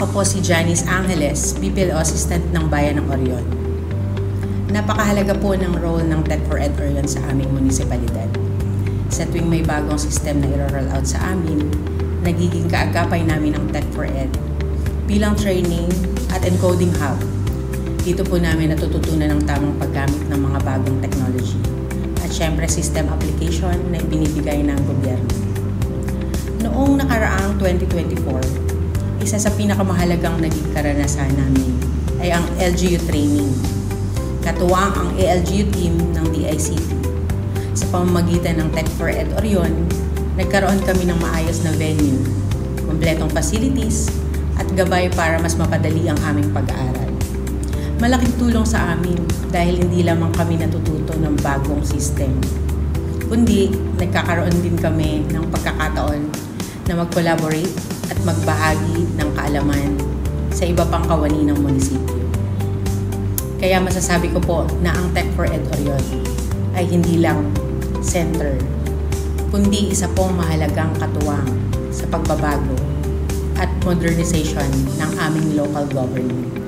Ako po si Janice Angeles, BPLO Assistant ng Bayan ng Orion. Napakahalaga po ng role ng Tech4Ed Orion sa aming munisipalidad. Sa tuwing may bagong system na i-roll out sa amin, nagiging kaagapay namin ang Tech4Ed bilang training at encoding hub. Dito po namin natututunan ang tamang paggamit ng mga bagong technology at syempre system application na ibinibigay ng gobyerno. Noong nakaraang 2024, isa sa pinakamahalagang naging karanasan namin ay ang LGU training. Katuwang ang ALGU team ng DICT. Sa pamamagitan ng Tech4Ed Orion, nagkaroon kami ng maayos na venue, kumpletong facilities, at gabay para mas mapadali ang aming pag-aaral. Malaking tulong sa amin dahil hindi lamang kami natututo ng bagong system, kundi nagkakaroon din kami ng pagkakataon na mag-collaborate at magbahagi ng kaalaman sa iba pang kawani ng munisipyo. Kaya masasabi ko po na ang Tech4Ed Orion ay hindi lang center, kundi isa pong mahalagang katuwang sa pagbabago at modernization ng aming local government.